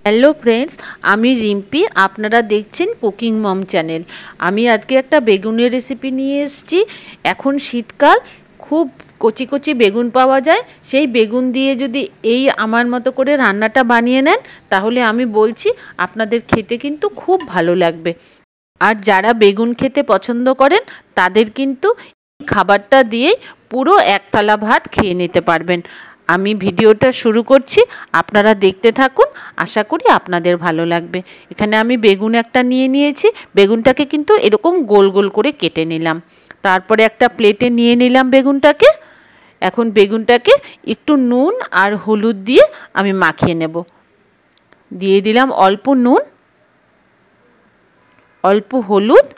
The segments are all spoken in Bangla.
हेलो फ्रेंड्स, आमी रिम्पी, आपनारा देखছেন कुकिंग मम चैनल। आमी आज के एक बेगुनेर रेसिपि निये एसेछि। एखन शीतकाल, खूब कचि कचि बेगुन पावा जाय। सेई बेगुन दिये जोदि एई आमार मतो करे रान्नाटा बानिये नेन ताहले आमी बोलछि आपनादेर खेते किन्तु खूब भालो लागबे। आर जारा बेगुन खेते पछंद करेन तादेर किन्तु खाबारटा दिये पुरो एक थाला भात खेये निते पारबेन। आमी भिडियोटा शुरू करछि, आपनारा देखते थाकुन, आशा करी आपनादेर भालो लागबे। एखाने आमी बेगुन एकटा निये नियेछि, बेगुनटाके किन्तु एरकम गोल गोल करे केटे निलाम। तारपरे एकटा प्लेटे निये निलाम बेगुनटाके। एखन बेगुनटाके एकटु नुन आर हलुद दिये आमी माखिये नेब। दिये दिलाम अल्प नुन, अल्प हलुद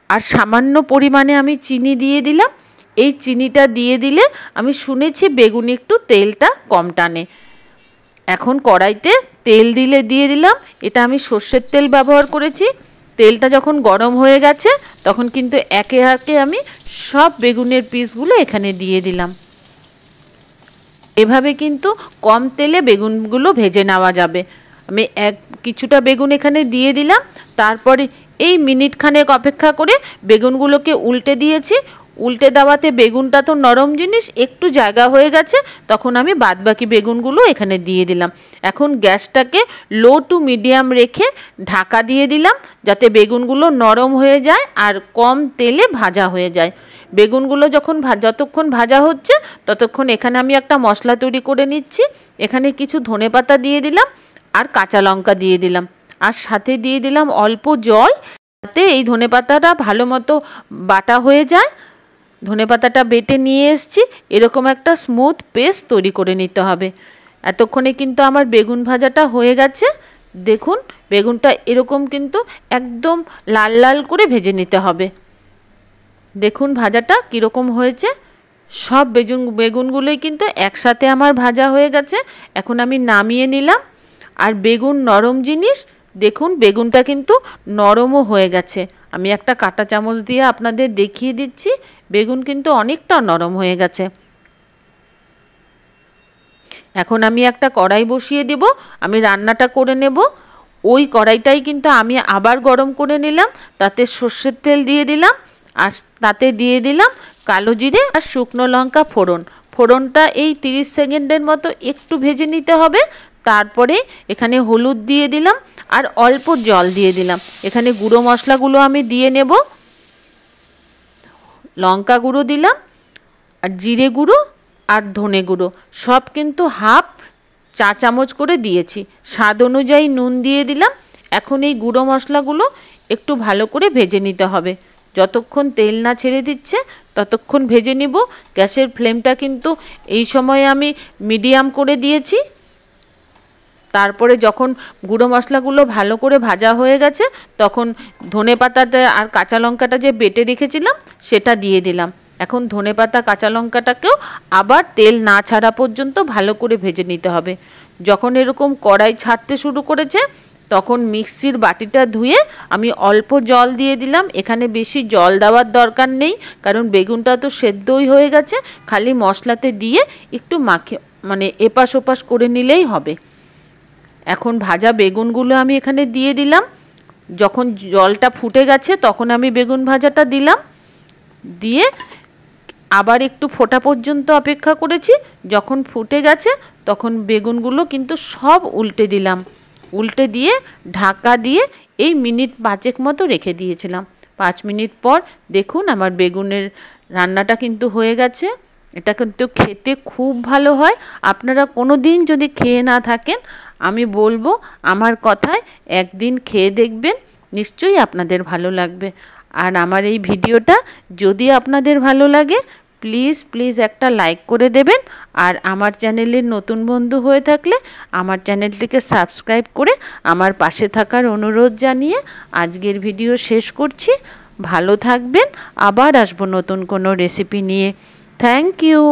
आर सामान्य परिमाणे आमी चिनी दिये दिलाम। এই চিনিটা দিয়ে দিলে আমি শুনেছি বেগুনে একটু তেলটা কম টানে। এখন কড়াইতে তেল দিয়ে দিলাম। এটা আমি সরষের তেল ব্যবহার করেছি। তেলটা যখন গরম হয়ে গেছে তখন কিন্তু একে একে আমি সব বেগুনের পিসগুলো এখানে দিয়ে দিলাম। এভাবে কিন্তু কম তেলে বেগুনগুলো ভেজে নেওয়া যাবে। আমি কিছুটা বেগুন এখানে দিয়ে দিলাম। তারপরে এই মিনিট খানেক অপেক্ষা করে বেগুনগুলোকে উল্টে দিয়েছি। উল্টে দেওয়াতে বেগুনটা তো নরম জিনিস, একটু জায়গা হয়ে গেছে, তখন আমি বাদবাকি বেগুনগুলো এখানে দিয়ে দিলাম। এখন গ্যাসটাকে লো টু মিডিয়াম রেখে ঢাকা দিয়ে দিলাম যাতে বেগুনগুলো নরম হয়ে যায় আর কম তেলে ভাজা হয়ে যায়। বেগুনগুলো যতক্ষণ ভাজা হচ্ছে ততক্ষণ এখানে আমি একটা মশলা তৈরি করে নিচ্ছি। এখানে কিছু ধনেপাতা দিয়ে দিলাম আর কাঁচা লঙ্কা দিয়ে দিলাম, আর সাথে দিয়ে দিলাম অল্প জল, যাতে এই ধনেপাতাটা ভালো মতো বাটা হয়ে যায়। ধনেপাতাটা বেটে নিয়ে এসেছি। এরকম একটা স্মুথ পেস্ট তৈরি করে নিতে হবে। এতক্ষণে কিন্তু আমার বেগুন ভাজাটা হয়ে গেছে। দেখুন বেগুনটা এরকম কিন্তু একদম লাল লাল করে ভেজে নিতে হবে। দেখুন ভাজাটা কীরকম হয়েছে। সব বেগুনগুলোই কিন্তু একসাথে আমার ভাজা হয়ে গেছে। এখন আমি নামিয়ে নিলাম। আর বেগুন নরম জিনিস, দেখুন বেগুনটা কিন্তু নরমও হয়ে গেছে। আমি একটা কাঁটা চামচ দিয়ে আপনাদের দেখিয়ে দিচ্ছি, বেগুন কিন্তু অনেকটা নরম হয়ে গেছে। এখন আমি একটা কড়াই বসিয়ে দেব, আমি রান্নাটা করে নেব। ওই কড়াইটাই কিন্তু আমি আবার গরম করে নিলাম। তাতে সর্ষের তেল দিয়ে দিলাম, আর তাতে দিয়ে দিলাম কালো জিরে আর শুকনো লঙ্কা ফোড়ন। ফোড়নটা এই 30 সেকেন্ডের মতো একটু ভেজে নিতে হবে। তারপরে এখানে হলুদ দিয়ে দিলাম আর অল্প জল দিয়ে দিলাম। এখানে গুঁড়ো মশলাগুলো আমি দিয়ে নেব। লঙ্কা গুঁড়ো দিলাম আর জিরে গুঁড়ো আর ধনে গুঁড়ো সব কিন্তু হাফ চা চামচ করে দিয়েছি। স্বাদ অনুযায়ী নুন দিয়ে দিলাম। এখন এই গুঁড়ো মশলাগুলো একটু ভালো করে ভেজে নিতে হবে। যতক্ষণ তেল না ছেড়ে দিচ্ছে ততক্ষণ ভেজে নিব। গ্যাসের ফ্লেমটা কিন্তু এই সময় আমি মিডিয়াম করে দিয়েছি। তারপরে যখন গুঁড়ো মশলাগুলো ভালো করে ভাজা হয়ে গেছে তখন ধনেপাতাটা আর কাঁচা লঙ্কাটা যে বেটে রেখেছিলাম সেটা দিয়ে দিলাম। এখন ধনেপাতা কাঁচা লঙ্কাটাকেও আবার তেল না ছাড়া পর্যন্ত ভালো করে ভেজে নিতে হবে। যখন এরকম কড়াই ছাড়তে শুরু করেছে তখন মিক্সির বাটিটা ধুয়ে আমি অল্প জল দিয়ে দিলাম। এখানে বেশি জল দেওয়ার দরকার নেই, কারণ বেগুনটা তো সেদ্ধই হয়ে গেছে। খালি মশলাতে দিয়ে একটু এপাশ ওপাশ করে নিলেই হবে। এখন ভাজা বেগুনগুলো আমি এখানে দিয়ে দিলাম। যখন জলটা ফুটে গেছে তখন আমি বেগুন ভাজাটা দিলাম। দিয়ে আবার একটু ফোটা পর্যন্ত অপেক্ষা করেছি। যখন ফুটে গেছে তখন বেগুনগুলো কিন্তু সব উল্টে দিলাম। উল্টে দিয়ে ঢাকা দিয়ে এই মিনিট 5 মতো রেখে দিয়েছিলাম। 5 মিনিট পর দেখুন আমার বেগুনের রান্নাটা কিন্তু হয়ে গেছে। এটা কিন্তু খেতে খুব ভালো হয়। আপনারা কোনো দিন যদি খেয়ে না থাকেন আমি বলবো আমার কথায় একদিন খেয়ে দেখবেন, নিশ্চয়ই আপনাদের ভালো লাগবে। আর আমার এই ভিডিওটা যদি আপনাদের ভালো লাগে প্লিজ একটা লাইক করে দেবেন। আর আমার চ্যানেলের নতুন বন্ধু হয়ে থাকলে আমার চ্যানেলটিকে সাবস্ক্রাইব করে আমার পাশে থাকার অনুরোধ জানিয়ে আজকের ভিডিও শেষ করছি। ভালো থাকবেন, আবার আসবো নতুন কোনো রেসিপি নিয়ে। Thank you.